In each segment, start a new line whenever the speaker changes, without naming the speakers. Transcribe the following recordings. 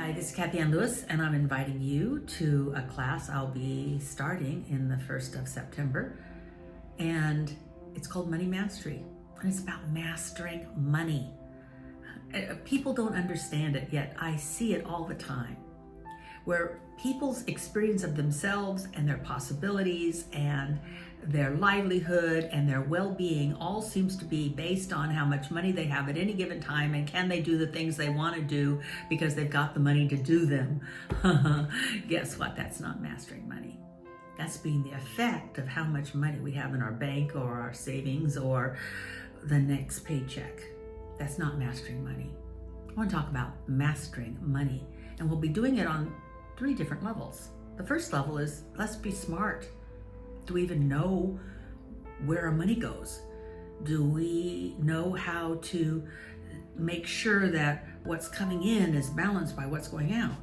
Hi, this is Kathianne Lewis, and I'm inviting you to a class I'll be starting in the 1st of September. And it's called Money Mastery, and it's about mastering money. People don't understand it yet. I see it all the time, where people's experience of themselves and their possibilities and their livelihood and their well-being all seems to be based on how much money they have at any given time, and can they do the things they want to do because they've got the money to do them. Guess what? That's not mastering money. That's being the effect of how much money we have in our bank or our savings or the next paycheck. That's not mastering money. I want to talk about mastering money, and we'll be doing it on 3 different levels. The first level is, let's be smart. Do we even know where our money goes? Do we know how to make sure that what's coming in is balanced by what's going out?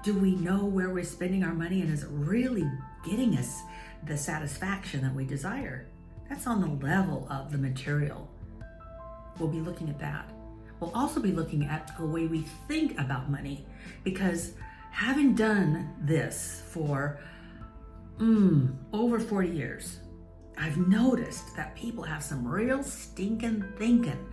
Do we know where we're spending our money, and is it really getting us the satisfaction that we desire? That's on the level of the material. We'll be looking at that. We'll also be looking at the way we think about money, because having done this for over 40 years, I've noticed that people have some real stinking thinking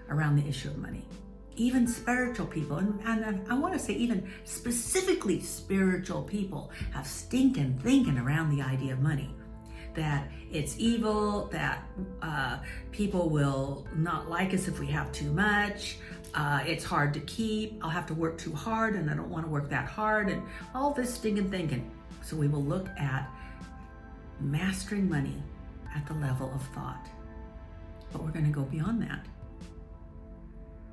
around the issue of money. Even spiritual people, and I want to say even specifically spiritual people, have stinking thinking around the idea of money. That it's evil, that people will not like us if we have too much, it's hard to keep, I'll have to work too hard and I don't want to work that hard, and all this stinking thinking. So we will look at mastering money at the level of thought. But we're going to go beyond that.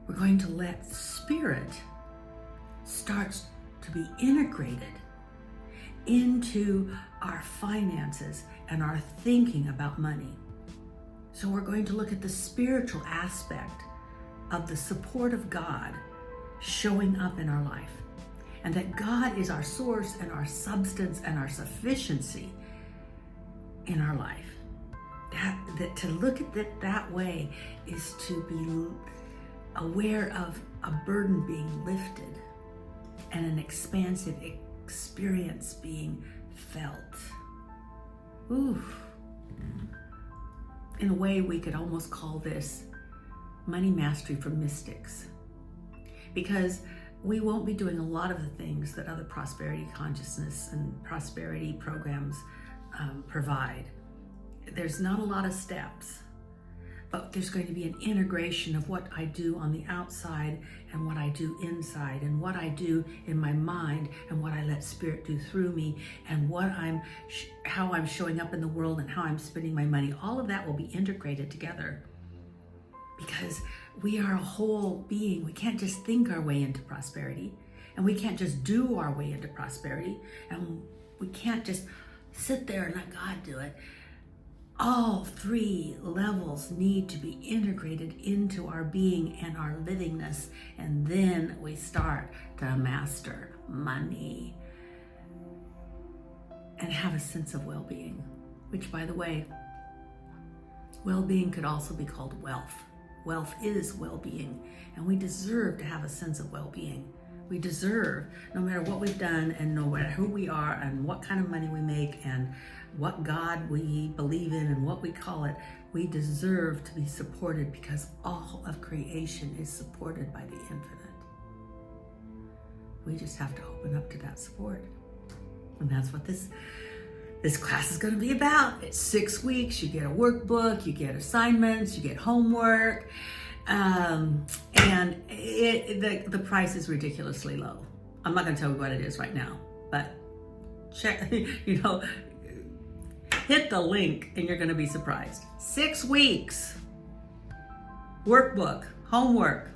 We're going to let spirit start to be integrated into our finances and our thinking about money. So we're going to look at the spiritual aspect of the support of God showing up in our life, and that God is our source and our substance and our sufficiency in our life. That to look at it that way is to be aware of a burden being lifted and an expansive experience being felt. Ooh. In a way, we could almost call this money mastery for mystics, because we won't be doing a lot of the things that other prosperity consciousness and prosperity programs provide. There's not a lot of steps, but there's going to be an integration of what I do on the outside and what I do inside, and what I do in my mind and what I let spirit do through me, and what how I'm showing up in the world and how I'm spending my money. All of that will be integrated together, because we are a whole being. We can't just think our way into prosperity, and we can't just do our way into prosperity, and we can't just sit there and let God do it. All 3 levels need to be integrated into our being and our livingness, and then we start to master money and have a sense of well-being, which, by the way, well-being could also be called wealth. Wealth is well-being, and we deserve to have a sense of well-being. We deserve, no matter what we've done and no matter who we are and what kind of money we make and what God we believe in and what we call it, we deserve to be supported, because all of creation is supported by the infinite. We just have to open up to that support. And that's what this class is going to be about. It's 6 weeks. You get a workbook, you get assignments, you get homework, and the price is ridiculously low. I'm not going to tell you what it is right now, but check, hit the link and you're going to be surprised. 6 weeks, workbook, homework,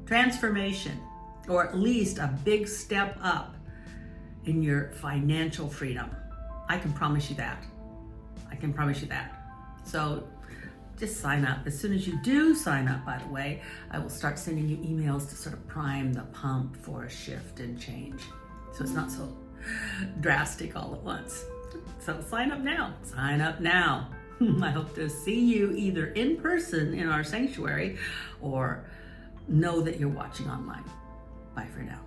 transformation, or at least a big step up in your financial freedom. I can promise you that. So just sign up. As soon as you do sign up, by the way, I will start sending you emails to sort of prime the pump for a shift and change, so it's not so drastic all at once. So sign up now. I hope to see you either in person in our sanctuary, or know that you're watching online. Bye for now.